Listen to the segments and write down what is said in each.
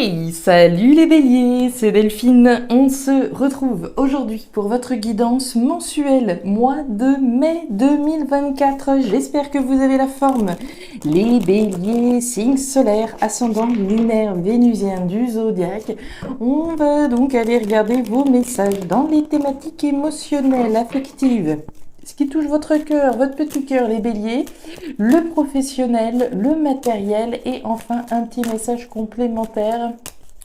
Hey, salut les béliers, c'est Delphine. On se retrouve aujourd'hui pour votre guidance mensuelle, mois de mai 2024. J'espère que vous avez la forme. Les béliers, signe solaire, ascendant lunaire vénusien du zodiaque. On va donc aller regarder vos messages dans les thématiques émotionnelles, affectives. Ce qui touche votre cœur, votre petit cœur, les béliers, le professionnel, le matériel et enfin un petit message complémentaire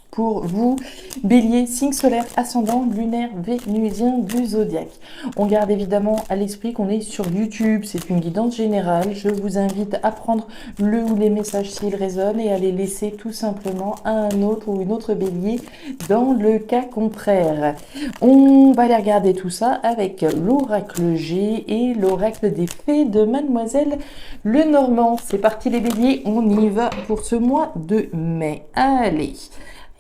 pour vous, bélier, signe solaire, ascendant, lunaire, vénusien du zodiaque. On garde évidemment à l'esprit qu'on est sur YouTube, c'est une guidance générale. Je vous invite à prendre le ou les messages s'ils résonnent et à les laisser tout simplement à un autre ou une autre bélier dans le cas contraire. On va aller regarder tout ça avec l'oracle G et l'oracle des fées de Mademoiselle Lenormand. C'est parti les béliers, on y va pour ce mois de mai. Allez!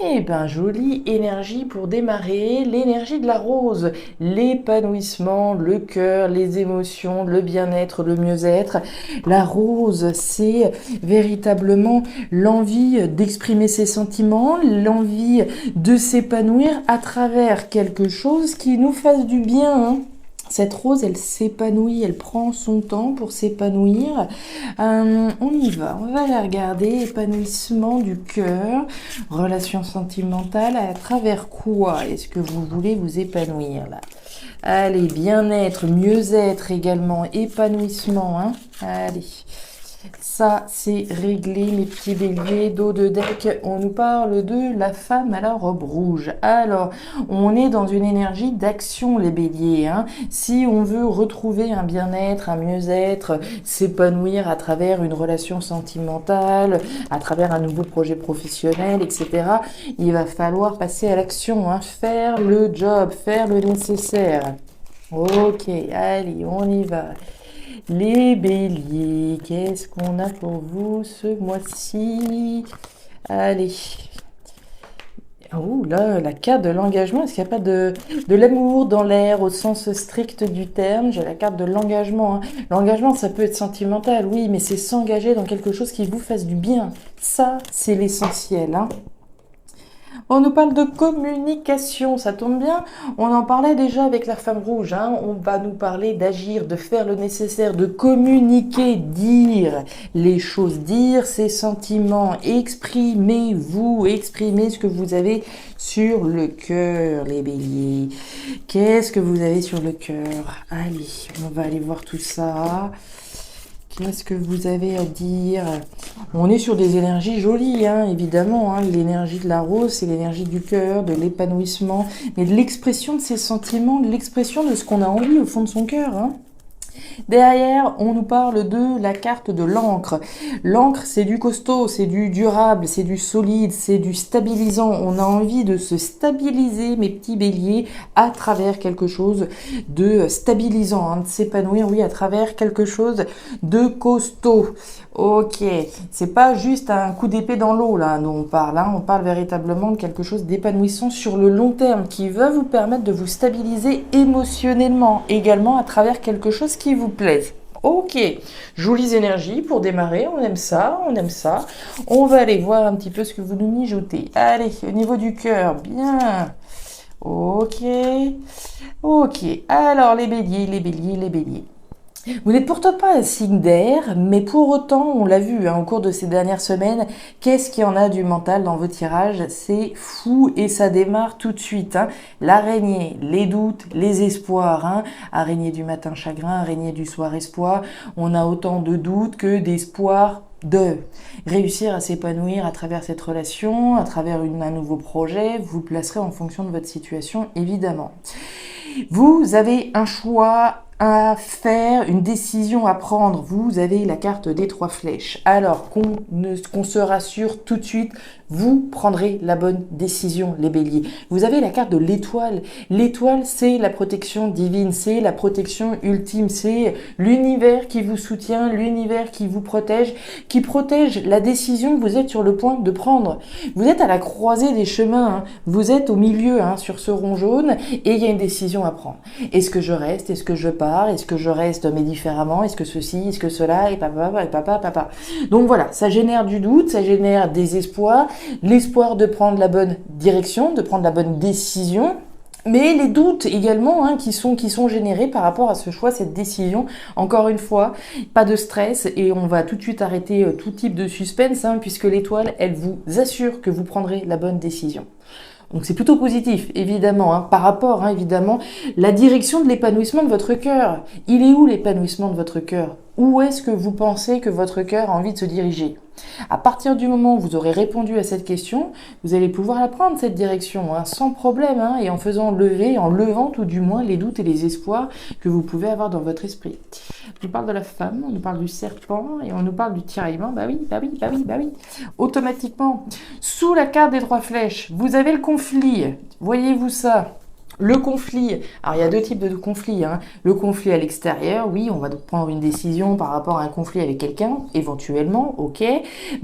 Eh ben, jolie énergie pour démarrer, l'énergie de la rose, l'épanouissement, le cœur, les émotions, le bien-être, le mieux-être. La rose, c'est véritablement l'envie d'exprimer ses sentiments, l'envie de s'épanouir à travers quelque chose qui nous fasse du bien, hein. Cette rose, elle s'épanouit, elle prend son temps pour s'épanouir. On y va, on va la regarder. Épanouissement du cœur, relation sentimentale, à travers quoi est-ce que vous voulez vous épanouir là? Allez, bien-être, mieux-être également, épanouissement, hein. Allez. Ça, c'est réglé, mes petits béliers, dos de deck. On nous parle de la femme à la robe rouge. Alors, on est dans une énergie d'action, les béliers, hein. Si on veut retrouver un bien-être, un mieux-être, s'épanouir à travers une relation sentimentale, à travers un nouveau projet professionnel, etc., il va falloir passer à l'action, hein. Faire le job, faire le nécessaire. Ok, allez, on y va. Les béliers, qu'est-ce qu'on a pour vous ce mois-ci? Allez. Oh là, la carte de l'engagement, est-ce qu'il n'y a pas de l'amour dans l'air au sens strict du terme? J'ai la carte de l'engagement, hein. L'engagement, ça peut être sentimental, oui, mais c'est s'engager dans quelque chose qui vous fasse du bien. Ça, c'est l'essentiel, hein. On nous parle de communication, ça tombe bien, on en parlait déjà avec la femme rouge, hein. On va nous parler d'agir, de faire le nécessaire, de communiquer, dire les choses, dire ses sentiments, exprimez-vous, exprimez ce que vous avez sur le cœur, les béliers. Qu'est-ce que vous avez sur le cœur? Allez, on va aller voir tout ça. Qu'est-ce que vous avez à dire? On est sur des énergies jolies, hein, évidemment. Hein. L'énergie de la rose, c'est l'énergie du cœur, de l'épanouissement, mais de l'expression de ses sentiments, de l'expression de ce qu'on a envie au fond de son cœur, hein. Derrière, on nous parle de la carte de l'encre. L'encre, c'est du costaud, c'est du durable, c'est du solide, c'est du stabilisant. On a envie de se stabiliser, mes petits béliers, à travers quelque chose de stabilisant, hein, de s'épanouir, oui, à travers quelque chose de costaud. Ok, c'est pas juste un coup d'épée dans l'eau là dont on parle, hein. On parle véritablement de quelque chose d'épanouissant sur le long terme qui va vous permettre de vous stabiliser émotionnellement, également à travers quelque chose qui vous plaise. Ok, jolies énergies pour démarrer, on aime ça, on aime ça. On va aller voir un petit peu ce que vous nous mijotez. Allez, au niveau du cœur, bien. Ok, ok. Alors les béliers, les béliers, les béliers. Vous n'êtes pourtant pas un signe d'air, mais pour autant, on l'a vu hein, au cours de ces dernières semaines, qu'est-ce qu'il y en a du mental dans vos tirages? C'est fou et ça démarre tout de suite. Hein. L'araignée, les doutes, les espoirs. Hein. Araignée du matin chagrin, araignée du soir espoir. On a autant de doutes que d'espoir de réussir à s'épanouir à travers cette relation, à travers un nouveau projet. Vous le placerez en fonction de votre situation, évidemment. Vous avez un choix à faire, une décision à prendre. Vous avez la carte des 3 flèches. Alors qu'on se rassure tout de suite, vous prendrez la bonne décision, les béliers. Vous avez la carte de l'étoile. L'étoile, c'est la protection divine, c'est la protection ultime, c'est l'univers qui vous soutient, l'univers qui vous protège, qui protège la décision que vous êtes sur le point de prendre. Vous êtes à la croisée des chemins, hein. Vous êtes au milieu hein, sur ce rond jaune et il y a une décision à prendre. Est-ce que je reste? Est-ce que je pars? Est-ce que je reste mais différemment? Est-ce que ceci? Est-ce que cela? Et papa. Donc voilà, ça génère du doute, ça génère des espoirs, l'espoir de prendre la bonne direction, de prendre la bonne décision, mais les doutes également qui sont générés par rapport à ce choix, cette décision. Encore une fois, pas de stress et on va tout de suite arrêter tout type de suspense puisque l'étoile, elle vous assure que vous prendrez la bonne décision. Donc c'est plutôt positif, évidemment, par rapport, évidemment, la direction de l'épanouissement de votre cœur. Il est où l'épanouissement de votre cœur? Où est-ce que vous pensez que votre cœur a envie de se diriger? À partir du moment où vous aurez répondu à cette question, vous allez pouvoir la prendre, cette direction, sans problème, et en faisant lever, en levant tout du moins les doutes et les espoirs que vous pouvez avoir dans votre esprit. On nous parle de la femme, on nous parle du serpent, et on nous parle du tiraillement, bah oui. Automatiquement, sous la carte des 3 flèches, vous avez le conflit, voyez-vous ça? Le conflit, alors il y a 2 types de conflits. Le conflit à l'extérieur, oui, on va prendre une décision par rapport à un conflit avec quelqu'un, éventuellement, ok.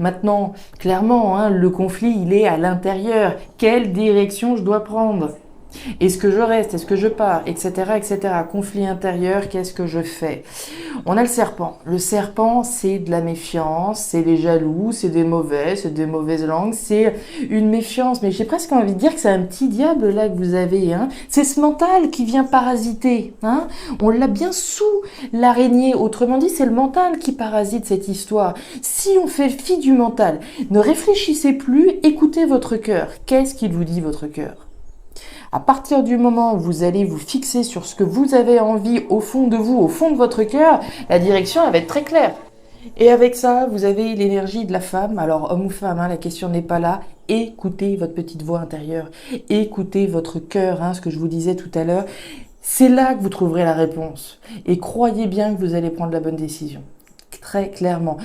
Maintenant, clairement, le conflit, il est à l'intérieur. Quelle direction je dois prendre? Est-ce que je reste? Est-ce que je pars? Etc. Conflit intérieur, qu'est-ce que je fais? On a le serpent. Le serpent, c'est de la méfiance, c'est les jaloux, c'est des mauvaises langues, c'est une méfiance. Mais j'ai presque envie de dire que c'est un petit diable là que vous avez. C'est ce mental qui vient parasiter. On l'a bien sous l'araignée. Autrement dit, c'est le mental qui parasite cette histoire. Si on fait fi du mental, ne réfléchissez plus, écoutez votre cœur. Qu'est-ce qu'il vous dit, votre cœur? À partir du moment où vous allez vous fixer sur ce que vous avez envie au fond de vous, au fond de votre cœur, la direction elle va être très claire. Et avec ça, vous avez l'énergie de la femme. Alors, homme ou femme, la question n'est pas là. Écoutez votre petite voix intérieure. Écoutez votre cœur, ce que je vous disais tout à l'heure. C'est là que vous trouverez la réponse. Et croyez bien que vous allez prendre la bonne décision. Très clairement.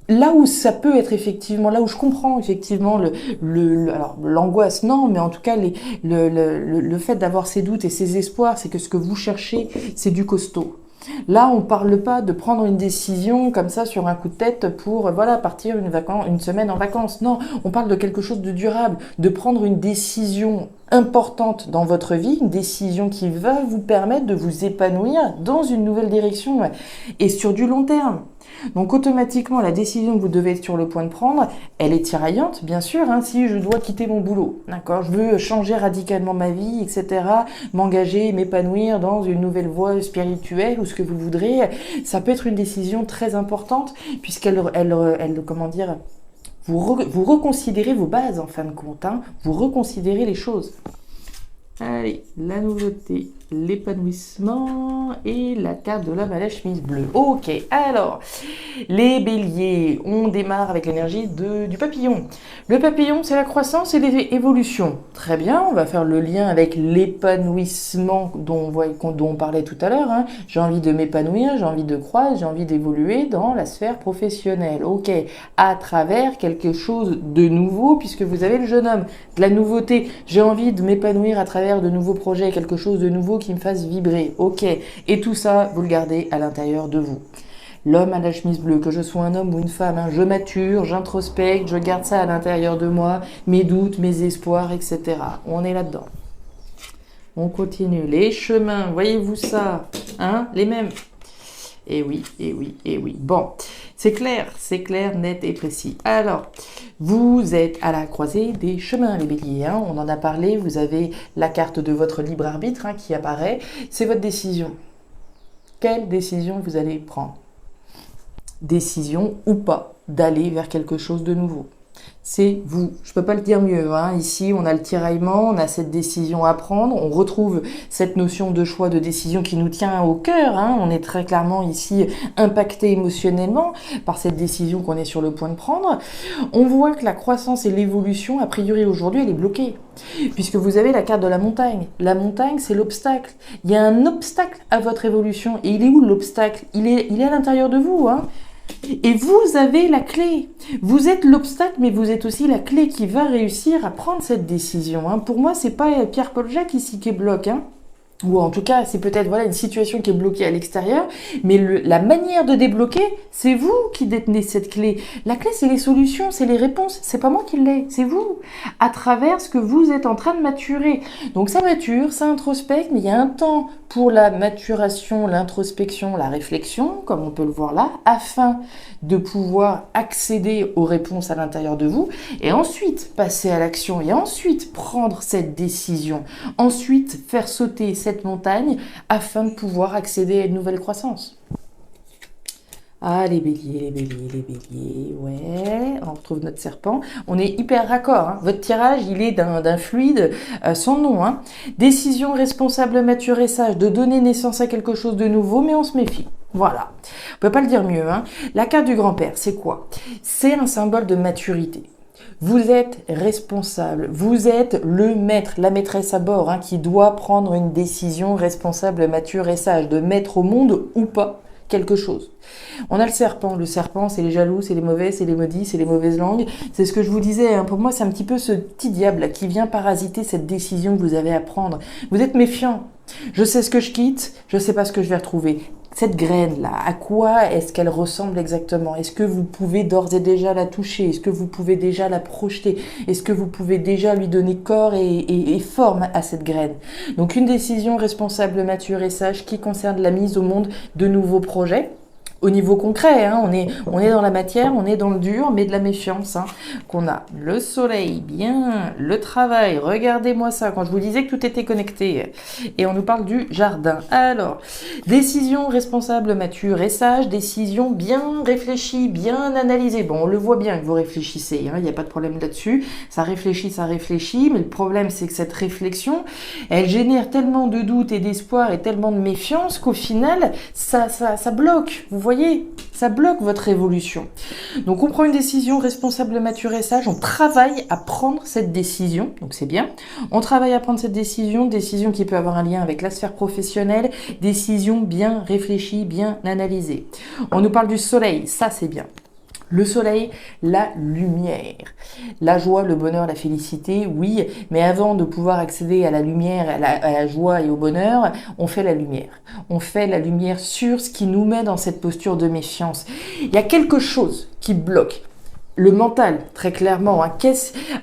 Là où ça peut être effectivement, là où je comprends effectivement alors l'angoisse, non, mais en tout cas le fait d'avoir ces doutes et ces espoirs, c'est que ce que vous cherchez, c'est du costaud. Là, on parle pas de prendre une décision comme ça sur un coup de tête pour partir une semaine en vacances. Non, on parle de quelque chose de durable, de prendre une décision importante dans votre vie, une décision qui va vous permettre de vous épanouir dans une nouvelle direction et sur du long terme. Donc automatiquement, la décision que vous devez être sur le point de prendre, elle est tiraillante, bien sûr, si je dois quitter mon boulot, d'accord, je veux changer radicalement ma vie, etc., m'engager, m'épanouir dans une nouvelle voie spirituelle ou ce que vous voudrez, ça peut être une décision très importante puisqu'elle, comment dire, vous reconsidérez vos bases en fin de compte, vous reconsidérez les choses. Allez, la nouveauté, l'épanouissement et la carte de l'homme à la chemise bleue. Ok, alors, les béliers, on démarre avec l'énergie du papillon. Le papillon, c'est la croissance et l'évolution. Très bien, on va faire le lien avec l'épanouissement dont on parlait tout à l'heure. J'ai envie de m'épanouir, j'ai envie de croître, j'ai envie d'évoluer dans la sphère professionnelle. Ok, à travers quelque chose de nouveau, puisque vous avez le jeune homme, de la nouveauté. J'ai envie de m'épanouir à travers de nouveaux projets, quelque chose de nouveau qui me fasse vibrer. Ok, et tout ça, vous le gardez à l'intérieur de vous. L'homme à la chemise bleue, que je sois un homme ou une femme, je mature, j'introspecte, je garde ça à l'intérieur de moi, mes doutes, mes espoirs, etc. On est là-dedans. On continue. Les chemins, voyez-vous ça, les mêmes. Et oui. Bon, c'est clair, net et précis. Alors, vous êtes à la croisée des chemins, les béliers. On en a parlé, vous avez la carte de votre libre arbitre qui apparaît. C'est votre décision. Quelle décision vous allez prendre? Décision ou pas d'aller vers quelque chose de nouveau. C'est vous. Je peux pas le dire mieux. Ici, on a le tiraillement, on a cette décision à prendre. On retrouve cette notion de choix, de décision qui nous tient au cœur. On est très clairement ici impacté émotionnellement par cette décision qu'on est sur le point de prendre. On voit que la croissance et l'évolution, a priori aujourd'hui, elle est bloquée. Puisque vous avez la carte de la montagne. La montagne, c'est l'obstacle. Il y a un obstacle à votre évolution. Et il est où l'obstacle? Il est à l'intérieur de vous. Et vous avez la clé. Vous êtes l'obstacle, mais vous êtes aussi la clé qui va réussir à prendre cette décision. Pour moi, c'est pas Pierre-Paul Jacques ici qui bloque. Ou en tout cas, c'est peut-être une situation qui est bloquée à l'extérieur, mais la manière de débloquer, c'est vous qui détenez cette clé. La clé, c'est les solutions, c'est les réponses. C'est pas moi qui l'ai, c'est vous. À travers ce que vous êtes en train de maturer. Donc ça mature, ça introspecte, mais il y a un temps pour la maturation, l'introspection, la réflexion, comme on peut le voir là, afin de pouvoir accéder aux réponses à l'intérieur de vous, et ensuite passer à l'action, et ensuite prendre cette décision, ensuite faire sauter cette montagne afin de pouvoir accéder à une nouvelle croissance. Ah, les béliers, les béliers, les béliers, ouais, on retrouve notre serpent. On est hyper raccord, hein. Votre tirage, il est d'un fluide sans nom, hein. Décision responsable, mature et sage de donner naissance à quelque chose de nouveau, mais on se méfie. Voilà, on peut pas le dire mieux, hein. La carte du grand-père, c'est quoi? C'est un symbole de maturité. Vous êtes responsable, vous êtes le maître, la maîtresse à bord, hein, qui doit prendre une décision responsable, mature et sage, de mettre au monde ou pas quelque chose. On a le serpent c'est les jaloux, c'est les mauvais, c'est les maudits, c'est les mauvaises langues, c'est ce que je vous disais, hein. Pour moi c'est un petit peu ce petit diable là, qui vient parasiter cette décision que vous avez à prendre. Vous êtes méfiant, je sais ce que je quitte, je sais pas ce que je vais retrouver. Cette graine-là, à quoi est-ce qu'elle ressemble exactement? Est-ce que vous pouvez d'ores et déjà la toucher? Est-ce que vous pouvez déjà la projeter? Est-ce que vous pouvez déjà lui donner corps et forme à cette graine? Donc une décision responsable, mature et sage qui concerne la mise au monde de nouveaux projets. Au niveau concret, hein, on est dans la matière, on est dans le dur, mais de la méfiance, hein, qu'on a. Le soleil, bien, le travail, regardez-moi ça, quand je vous disais que tout était connecté. Et on nous parle du jardin. Alors, décision responsable, mature et sage, décision bien réfléchie, bien analysée. Bon, on le voit bien que vous réfléchissez, hein, il n'y a pas de problème là-dessus. Ça réfléchit, mais le problème c'est que cette réflexion, elle génère tellement de doutes et d'espoir et tellement de méfiance qu'au final, ça bloque. Vous voyez, ça bloque votre évolution. Donc on prend une décision responsable, mature et sage, on travaille à prendre cette décision, donc c'est bien. On travaille à prendre cette décision qui peut avoir un lien avec la sphère professionnelle, décision bien réfléchie, bien analysée. On nous parle du soleil, ça c'est bien. Le soleil, la lumière, la joie, le bonheur, la félicité, oui, mais avant de pouvoir accéder à la lumière, à la joie et au bonheur, on fait la lumière. On fait la lumière sur ce qui nous met dans cette posture de méfiance. Il y a quelque chose qui bloque. Le mental, très clairement, hein.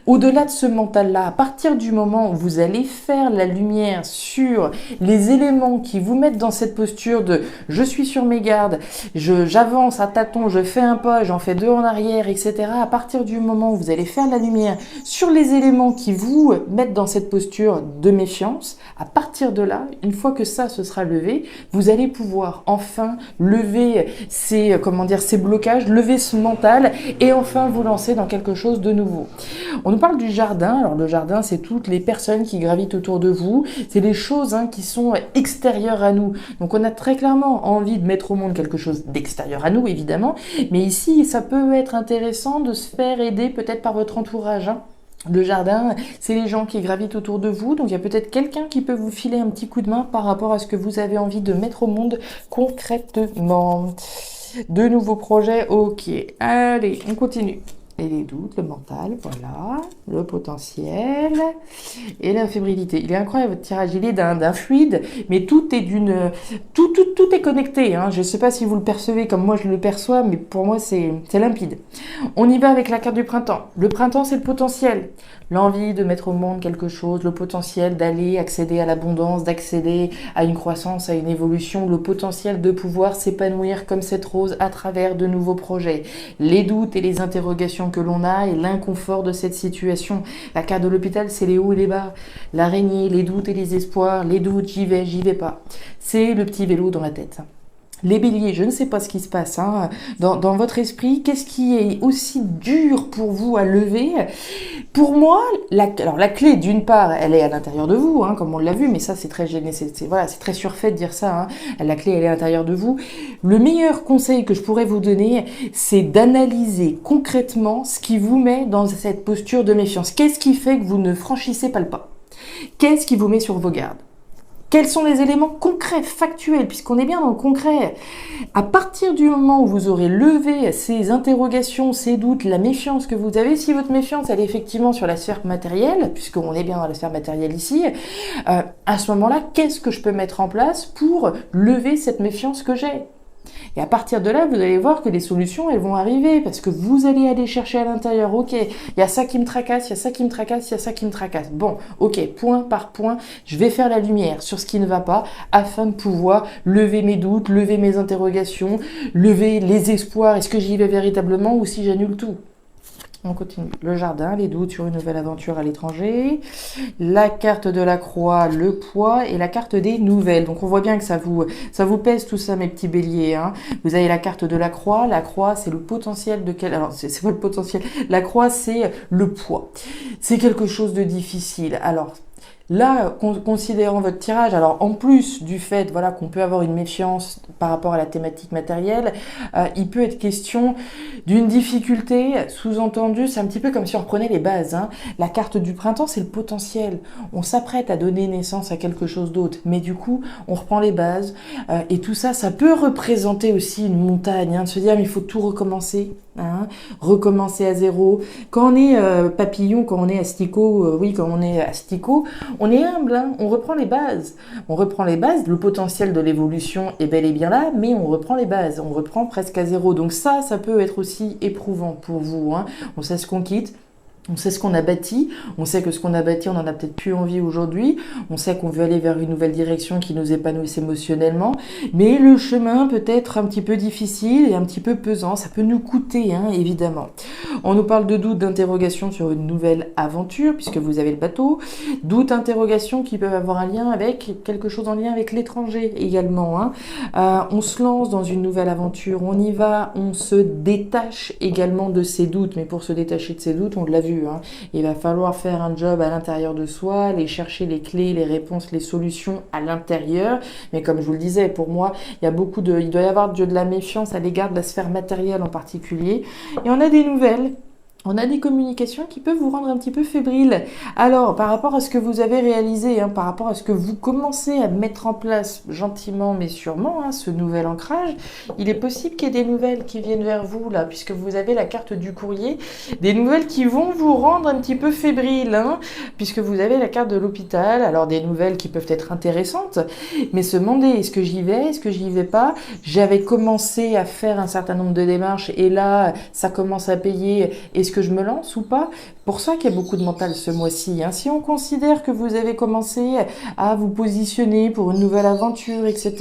Au-delà de ce mental-là, à partir du moment où vous allez faire la lumière sur les éléments qui vous mettent dans cette posture de « je suis sur mes gardes, j'avance à tâtons, je fais un pas, j'en fais deux en arrière, etc. » À partir du moment où vous allez faire la lumière sur les éléments qui vous mettent dans cette posture de méfiance, à partir de là, une fois que ça se sera levé, vous allez pouvoir enfin lever ces blocages, lever ce mental et enfin vous lancer dans quelque chose de nouveau. On nous parle du jardin. Alors le jardin, c'est toutes les personnes qui gravitent autour de vous. C'est les choses, hein, qui sont extérieures à nous. Donc on a très clairement envie de mettre au monde quelque chose d'extérieur à nous, évidemment. Mais ici, ça peut être intéressant de se faire aider peut-être par votre entourage, hein. Le jardin, c'est les gens qui gravitent autour de vous, donc il y a peut-être quelqu'un qui peut vous filer un petit coup de main par rapport à ce que vous avez envie de mettre au monde concrètement. De nouveaux projets, ok. Allez, on continue. Et les doutes, le mental, voilà, le potentiel et la fébrilité. Il est incroyable votre tirage, il est d'un fluide, mais tout est connecté, hein. Je ne sais pas si vous le percevez comme moi je le perçois, mais pour moi c'est limpide. On y va avec la carte du printemps. Le printemps, c'est le potentiel. L'envie de mettre au monde quelque chose, le potentiel d'aller accéder à l'abondance, d'accéder à une croissance, à une évolution, le potentiel de pouvoir s'épanouir comme cette rose à travers de nouveaux projets. Les doutes et les interrogations que l'on a et l'inconfort de cette situation. La carte de l'hôpital, c'est les hauts et les bas. L'araignée, les doutes et les espoirs. Les doutes, j'y vais pas. C'est le petit vélo dans la tête. Les béliers, je ne sais pas ce qui se passe, hein, dans votre esprit. Qu'est-ce qui est aussi dur pour vous à lever? Pour moi, la clé, d'une part, elle est à l'intérieur de vous, hein, comme on l'a vu, mais ça c'est très gêné, c'est très surfait de dire ça, hein. La clé, elle est à l'intérieur de vous. Le meilleur conseil que je pourrais vous donner, c'est d'analyser concrètement ce qui vous met dans cette posture de méfiance. Qu'est-ce qui fait que vous ne franchissez pas le pas? Qu'est-ce qui vous met sur vos gardes? Quels sont les éléments concrets, factuels, puisqu'on est bien dans le concret? À partir du moment où vous aurez levé ces interrogations, ces doutes, la méfiance que vous avez, si votre méfiance elle est effectivement sur la sphère matérielle, puisqu'on est bien dans la sphère matérielle ici, à ce moment-là, qu'est-ce que je peux mettre en place pour lever cette méfiance que j'ai? Et à partir de là, vous allez voir que les solutions, elles vont arriver parce que vous allez aller chercher à l'intérieur. Ok, il y a ça qui me tracasse, il y a ça qui me tracasse, il y a ça qui me tracasse. Bon, ok, point par point, je vais faire la lumière sur ce qui ne va pas afin de pouvoir lever mes doutes, lever mes interrogations, lever les espoirs. Est-ce que j'y vais véritablement ou si j'annule tout? On continue. Le jardin, les doutes sur une nouvelle aventure à l'étranger. La carte de la croix, le poids et la carte des nouvelles. Donc on voit bien que ça vous pèse tout ça, mes petits béliers. Hein. Vous avez la carte de la croix. La croix, c'est le potentiel de quel... Alors, c'est pas le potentiel. La croix, c'est le poids. C'est quelque chose de difficile. Alors, là, considérant votre tirage, alors en plus du fait voilà, qu'on peut avoir une méfiance par rapport à la thématique matérielle, il peut être question d'une difficulté, sous-entendu, c'est un petit peu comme si on reprenait les bases. Hein. La carte du printemps, c'est le potentiel. On s'apprête à donner naissance à quelque chose d'autre, mais du coup, on reprend les bases. Et tout ça, ça peut représenter aussi une montagne, hein, de se dire, mais il faut tout recommencer. Hein, recommencer à zéro. Quand on est papillon, quand on est asticot, quand on est asticot, on est humble, hein, on reprend les bases. On reprend les bases, le potentiel de l'évolution est bel et bien là, mais on reprend les bases, on reprend presque à zéro. Donc ça peut être aussi éprouvant pour vous. Hein. On sait ce qu'on quitte. On sait ce qu'on a bâti, on sait que ce qu'on a bâti, on en a peut-être plus envie aujourd'hui, on sait qu'on veut aller vers une nouvelle direction qui nous épanouisse émotionnellement, mais le chemin peut être un petit peu difficile et un petit peu pesant, ça peut nous coûter, hein, évidemment. On nous parle de doutes, d'interrogations sur une nouvelle aventure, puisque vous avez le bateau, doutes, interrogations qui peuvent avoir un lien avec quelque chose en lien avec l'étranger également. Hein. On se lance dans une nouvelle aventure, on y va, on se détache également de ses doutes, mais pour se détacher de ses doutes, on l'a vu. Hein. Il va falloir faire un job à l'intérieur de soi, aller chercher les clés, les réponses, les solutions à l'intérieur. Mais comme je vous le disais, pour moi, il doit y avoir de la méfiance à l'égard de la sphère matérielle en particulier. Et on a des nouvelles. On a des communications qui peuvent vous rendre un petit peu fébrile. Alors, par rapport à ce que vous avez réalisé, hein, par rapport à ce que vous commencez à mettre en place gentiment mais sûrement, hein, ce nouvel ancrage, il est possible qu'il y ait des nouvelles qui viennent vers vous, là, puisque vous avez la carte du courrier, des nouvelles qui vont vous rendre un petit peu fébrile, hein, puisque vous avez la carte de l'hôpital, alors des nouvelles qui peuvent être intéressantes, mais se demander, est-ce que j'y vais, est-ce que j'y vais pas? J'avais commencé à faire un certain nombre de démarches, et là, ça commence à payer, est-ce que je me lance ou pas? Pour ça qu'il y a beaucoup de mental ce mois-ci. Hein. Si on considère que vous avez commencé à vous positionner pour une nouvelle aventure, etc.,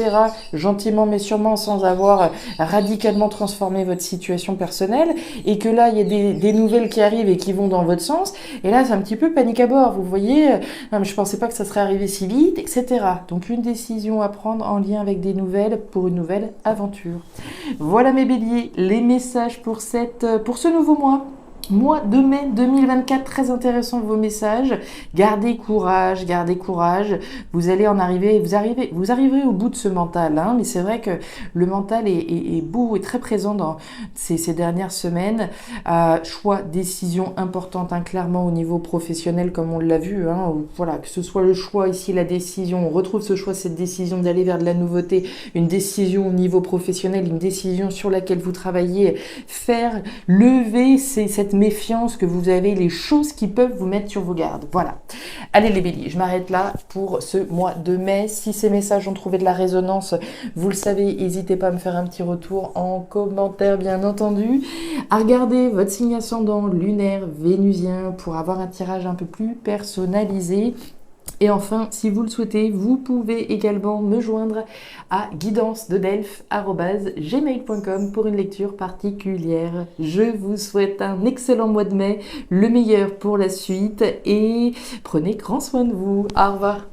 gentiment mais sûrement sans avoir radicalement transformé votre situation personnelle, et que là, il y a des nouvelles qui arrivent et qui vont dans votre sens, et là, c'est un petit peu panique à bord. Vous voyez, non, mais je pensais pas que ça serait arrivé si vite, etc. Donc, une décision à prendre en lien avec des nouvelles pour une nouvelle aventure. Voilà mes béliers, les messages pour ce nouveau mois. Mois de mai 2024, très intéressant vos messages. Gardez courage, gardez courage. Vous allez en arriver, vous arriverez au bout de ce mental. Hein, mais c'est vrai que le mental est beau et très présent dans ces dernières semaines. Choix, décision importante, hein, clairement au niveau professionnel, comme on l'a vu. Hein, voilà, que ce soit le choix ici, la décision, on retrouve ce choix, cette décision d'aller vers de la nouveauté, une décision au niveau professionnel, une décision sur laquelle vous travaillez, faire lever cette méfiance que vous avez, les choses qui peuvent vous mettre sur vos gardes. Voilà. Allez les béliers, je m'arrête là pour ce mois de mai. Si ces messages ont trouvé de la résonance, vous le savez, n'hésitez pas à me faire un petit retour en commentaire, bien entendu. À regarder votre signe ascendant lunaire vénusien pour avoir un tirage un peu plus personnalisé. Et enfin, si vous le souhaitez, vous pouvez également me joindre à guidance-de-delphes@gmail.com pour une lecture particulière. Je vous souhaite un excellent mois de mai, le meilleur pour la suite et prenez grand soin de vous. Au revoir.